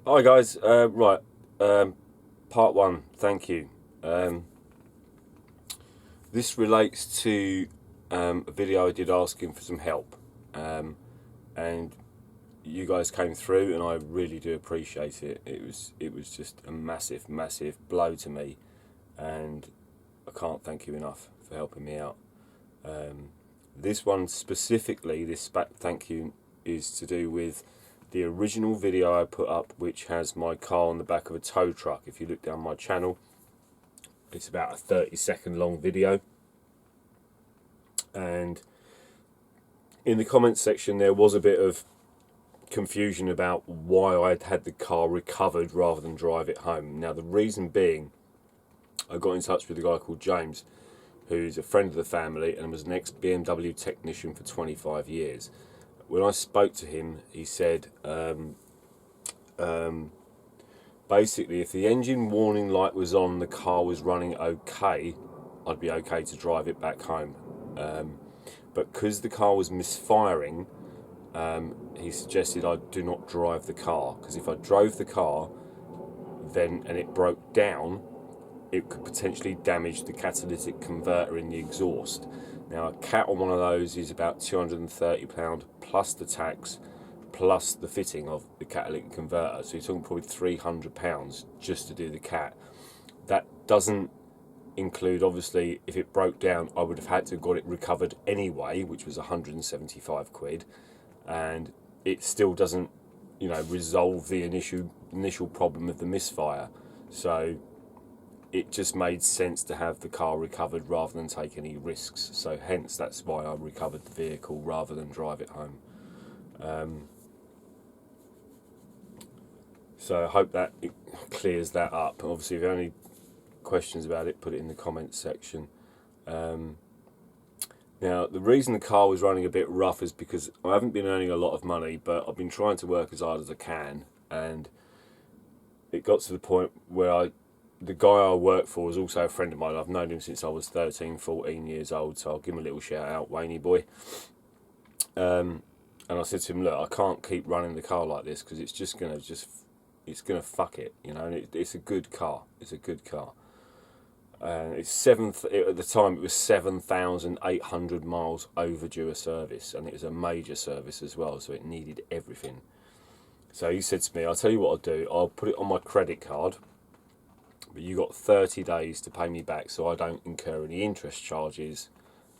Hi guys, part one, thank you. This relates to a video I did asking for some help, and you guys came through, and I really do appreciate it. It was just a massive, massive blow to me, and I can't thank you enough for helping me out. This one specifically, this thank you, is to do with the original video I put up, which has my car on the back of a tow truck. If you look down my channel, it's about a 30-second long video, and in the comments section there was a bit of confusion about why I'd had the car recovered rather than drive it home. Now the reason being, I got in touch with a guy called James, who's a friend of the family and was an ex-BMW technician for 25 years. When I spoke to him, he said basically if the engine warning light was on, the car was running okay, I'd be okay to drive it back home. But because the car was misfiring, he suggested I do not drive the car, because if I drove the car and it broke down, it could potentially damage the catalytic converter in the exhaust. Now a cat on one of those is about £230 plus the tax plus the fitting of the catalytic converter, so you're talking probably £300 just to do the cat. That doesn't include, obviously, if it broke down I would have had to have got it recovered anyway, which was 175 quid, and it still doesn't, resolve the initial problem of the misfire. So it just made sense to have the car recovered rather than take any risks. So hence that's why I recovered the vehicle rather than drive it home. So I hope that it clears that up. Obviously if you have any questions about it, put it in the comments section. Now the reason the car was running a bit rough is because I haven't been earning a lot of money, but I've been trying to work as hard as I can, and it got to the point where the guy I work for is also a friend of mine. I've known him since I was 13, 14 years old, so I'll give him a little shout out, Wayne boy. And I said to him, look, I can't keep running the car like this, because it's gonna fuck it, and it's a good car. It's a good car. And at the time it was 7,800 miles overdue a service, and it was a major service as well, so it needed everything. So he said to me, I'll tell you what I'll do, I'll put it on my credit card, but you got 30 days to pay me back so I don't incur any interest charges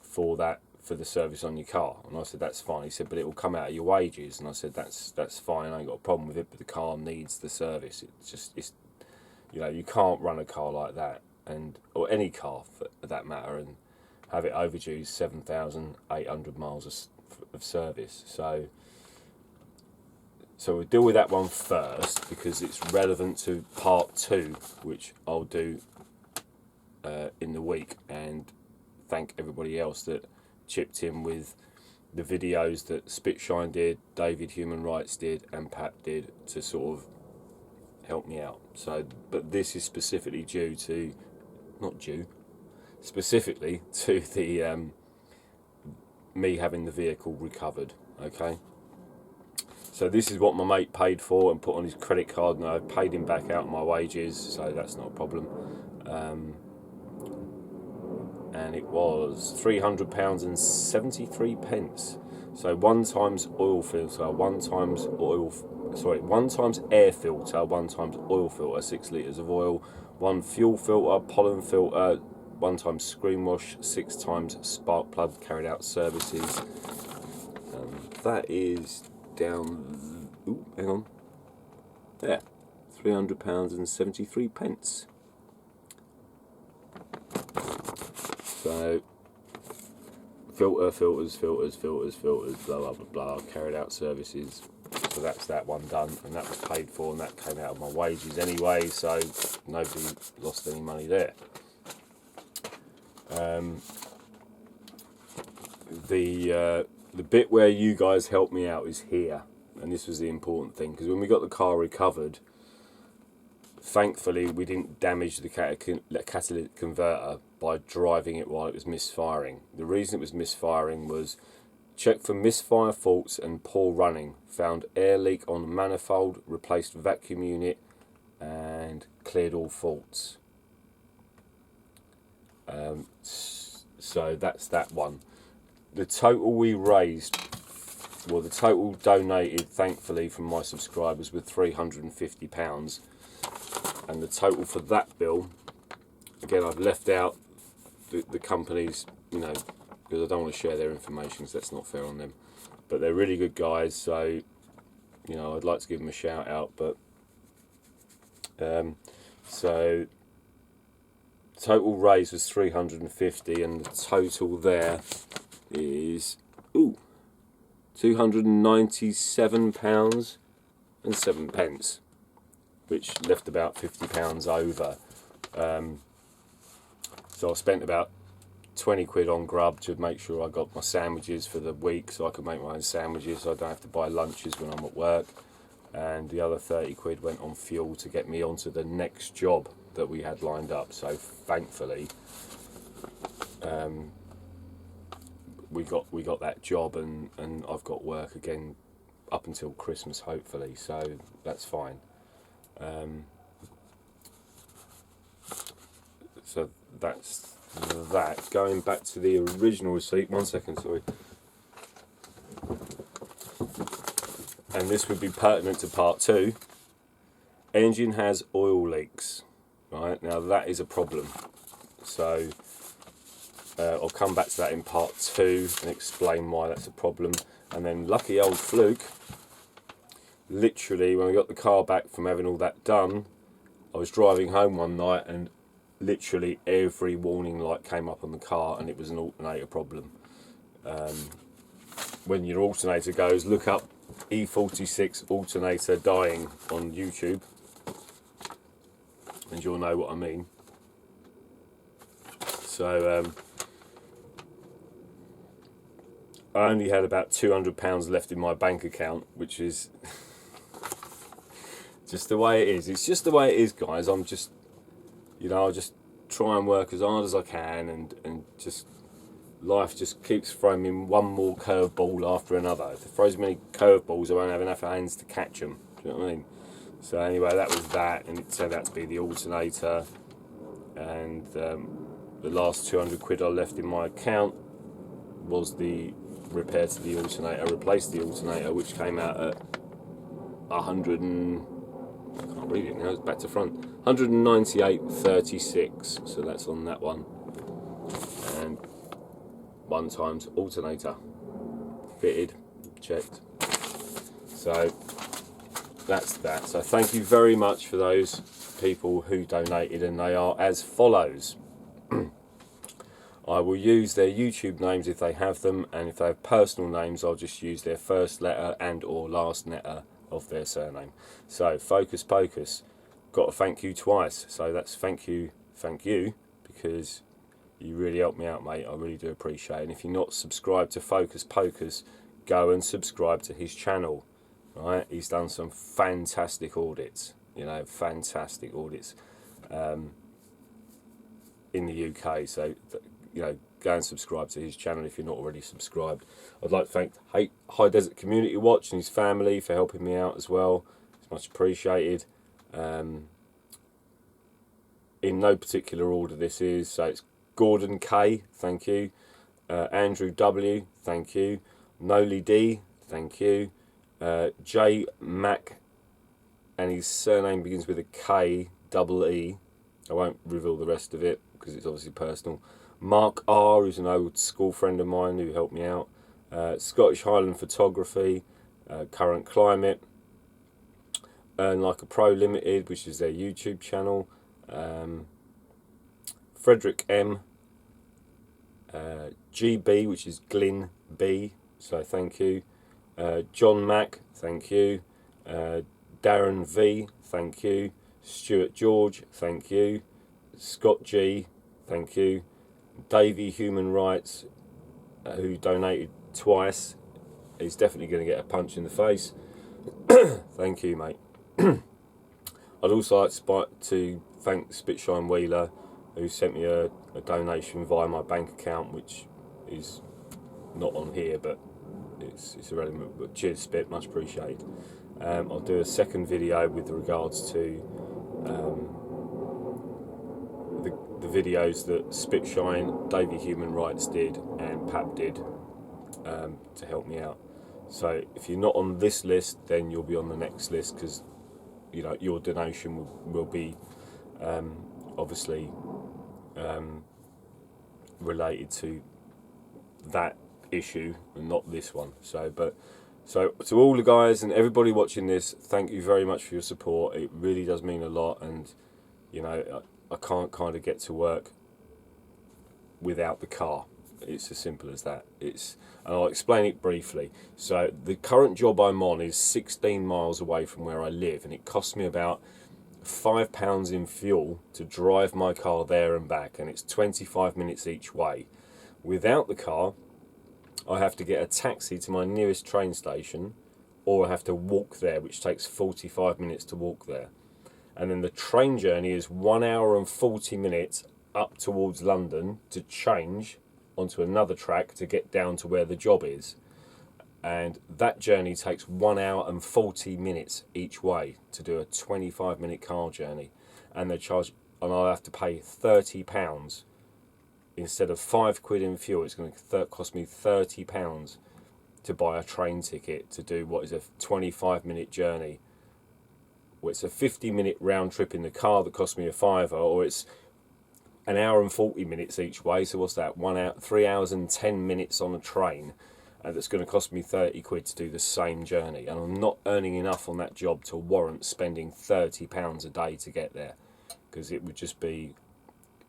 for the service on your car. And I said, that's fine. He said, but it will come out of your wages. And I said, that's fine, I ain't got a problem with it, but the car needs the service. It's you can't run a car like that, or any car for that matter, and have it overdue 7,800 miles of service. So we'll deal with that one first because it's relevant to part two, which I'll do in the week, and thank everybody else that chipped in with the videos that Spitshine did, David Human Rights did, and Pat did to sort of help me out. So, but this is specifically specifically to the me having the vehicle recovered. Okay. So this is what my mate paid for and put on his credit card, and I paid him back out of my wages, so that's not a problem. And it was £300 and 73 pence. So one times air filter, one times oil filter, 6 litres of oil, one fuel filter, pollen filter, one times screen wash, 6 times spark plug carried out services. That is down, hang on, there, £300 and 73 pence. So filters, blah blah blah blah, carried out services. So that's that one done, and that was paid for, and that came out of my wages anyway, so nobody lost any money there. The bit where you guys helped me out is here, and this was the important thing, because when we got the car recovered, thankfully we didn't damage the catalytic converter by driving it while it was misfiring. The reason it was misfiring was Check for misfire faults and poor running. Found air leak on manifold, replaced vacuum unit and cleared all faults. So that's that one. The total we raised, well, the total donated, thankfully, from my subscribers was £350. And the total for that bill, again, I've left out the companies, you know, because I don't want to share their information, because that's not fair on them. But they're really good guys, so, you know, I'd like to give them a shout out. But so total raise was 350, and the total there is £297 and 7 pence, which left about £50 over. So I spent about 20 quid on grub to make sure I got my sandwiches for the week, so I could make my own sandwiches, so I don't have to buy lunches when I'm at work. And the other 30 quid went on fuel to get me onto the next job that we had lined up. So thankfully, we got that job, and I've got work again up until Christmas, hopefully. So that's fine. So that's that. Going back to the original receipt, 1 second, sorry. And this would be pertinent to part 2. Engine has oil leaks. Right, now that is a problem. So I'll come back to that in part 2 and explain why that's a problem. And then lucky old fluke, literally when I got the car back from having all that done, I was driving home one night and literally every warning light came up on the car, and it was an alternator problem. When your alternator goes, look up E46 alternator dying on YouTube, and you'll know what I mean. So I only had about £200 left in my bank account, which is just the way it is. It's just the way it is, guys. I'm just, you know, I just try and work as hard as I can, and just life just keeps throwing me one more curveball after another. If it throws many curveballs, I won't have enough hands to catch them. Do you know what I mean? So anyway, that was that, and it turned out to be the alternator. And the last 200 quid I left in my account was the repair to the alternator, replace the alternator, which came out at 100 and, I can't read it now, it's back to front, 198.36, so that's on that one. And 1 times alternator, fitted, checked. So that's that. So thank you very much for those people who donated, and they are as follows. I will use their YouTube names if they have them, and if they have personal names, I'll just use their first letter and or last letter of their surname. So Focus Pocus, got to thank you twice. So that's thank you, because you really helped me out, mate. I really do appreciate it. And if you're not subscribed to Focus Pocus, go and subscribe to his channel. Right, he's done some fantastic audits. You know, fantastic audits in the UK. So, you know, go and subscribe to his channel if you're not already subscribed. I'd like to thank High Desert Community Watch and his family for helping me out as well. It's much appreciated. In no particular order this is. So it's Gordon K, thank you. Andrew W, thank you. Noli D, thank you. J Mac, and his surname begins with a K double E. I won't reveal the rest of it because it's obviously personal. Mark R, who's an old school friend of mine who helped me out. Scottish Highland Photography, Current Climate, Earn Like a Pro Limited, which is their YouTube channel. Frederick M, GB, which is Glyn B, so thank you. John Mack, thank you. Darren V, thank you. Stuart George, thank you. Scott G, thank you. Davey Human Rights, who donated twice. He's definitely going to get a punch in the face. Thank you, mate. I'd also like to thank Spitshine Wheeler, who sent me a donation via my bank account, which is not on here, but it's irrelevant. But cheers, Spit, much appreciated. I'll do a second video with regards to the videos that Spitshine, Davey Human Rights did, and Pap did to help me out. So if you're not on this list, then you'll be on the next list, because you know your donation will be obviously related to that issue and not this one. So to all the guys and everybody watching this, thank you very much for your support. It really does mean a lot, and you know I can't kind of get to work without the car. It's as simple as that. And I'll explain it briefly. So the current job I'm on is 16 miles away from where I live, and it costs me about £5 in fuel to drive my car there and back, and it's 25 minutes each way. Without the car, I have to get a taxi to my nearest train station, or I have to walk there, which takes 45 minutes to walk there. And then the train journey is 1 hour and 40 minutes up towards London to change onto another track to get down to where the job is. And that journey takes 1 hour and 40 minutes each way to do a 25-minute car journey. And they charge, and I'll have to pay £30. Instead of £5 in fuel, it's going to cost me £30 to buy a train ticket to do what is a 25-minute journey. Well, it's a 50-minute round trip in the car that cost me a £5, or it's an hour and 40 minutes each way. So what's that? 1 hour, 3 hours and 10 minutes on a train, and that's going to cost me £30 to do the same journey. And I'm not earning enough on that job to warrant spending £30 a day to get there, because it would just be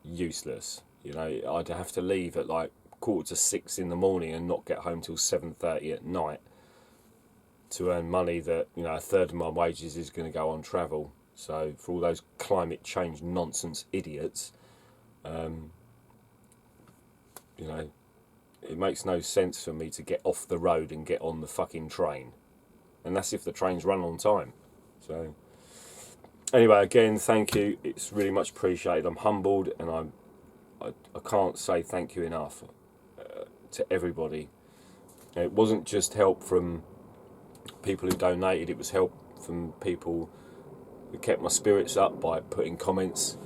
useless. You know, I'd have to leave at like 5:45 in the morning and not get home till 7:30 at night to earn money that, you know, a third of my wages is going to go on travel. So for all those climate change nonsense idiots, you know, it makes no sense for me to get off the road and get on the fucking train. And that's if the trains run on time. So anyway, again, thank you. It's really much appreciated. I'm humbled, and I can't say thank you enough to everybody. It wasn't just help from people who donated, it was help from people who kept my spirits up by putting comments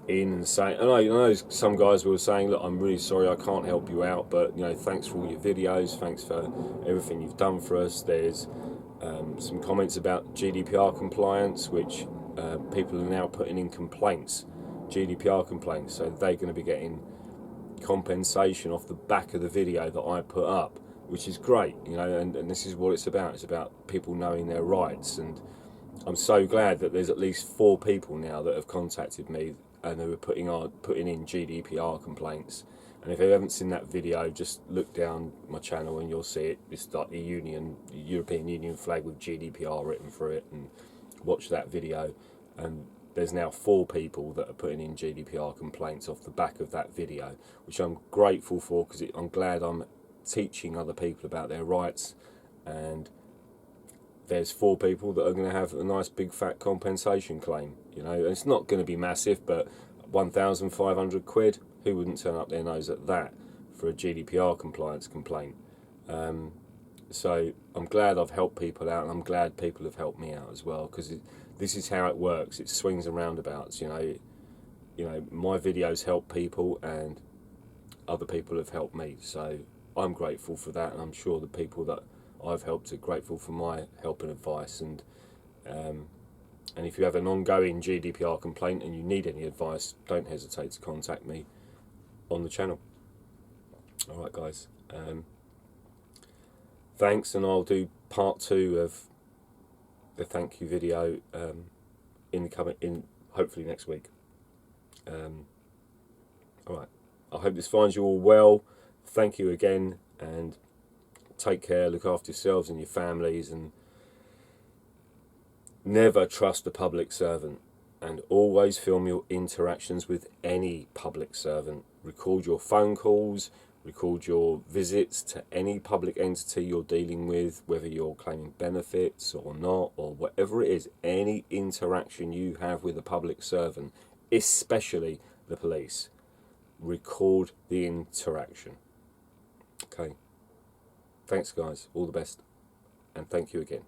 in and saying, I know some guys were saying, look, I'm really sorry I can't help you out, but you know, thanks for all your videos, thanks for everything you've done for us. There's some comments about GDPR compliance, which people are now putting in complaints, GDPR complaints, so they're going to be getting compensation off the back of the video that I put up, which is great, you know, and this is what it's about. It's about people knowing their rights, and I'm so glad that there's at least 4 people now that have contacted me and they were putting in GDPR complaints. And if you haven't seen that video, just look down my channel and you'll see it. It's like the European Union flag with GDPR written through it, and watch that video. And there's now 4 people that are putting in GDPR complaints off the back of that video, which I'm grateful for, because I'm glad I'm teaching other people about their rights. And there's 4 people that are going to have a nice big fat compensation claim. You know, it's not going to be massive, but £1,500, who wouldn't turn up their nose at that for a GDPR compliance complaint? So I'm glad I've helped people out, and I'm glad people have helped me out as well, because this is how it works. It swings and roundabouts. You know, my videos help people, and other people have helped me. So I'm grateful for that, and I'm sure the people that I've helped are grateful for my help and advice. And if you have an ongoing GDPR complaint and you need any advice, don't hesitate to contact me on the channel. All right, guys. Thanks, and I'll do part 2 of the thank you video in hopefully next week. All right. I hope this finds you all well. Thank you again, and take care. Look after yourselves and your families, and never trust a public servant, and always film your interactions with any public servant. Record your phone calls, record your visits to any public entity you're dealing with, whether you're claiming benefits or not, or whatever it is. Any interaction you have with a public servant, especially the police, record the interaction. Okay. Thanks, guys. All the best. And thank you again.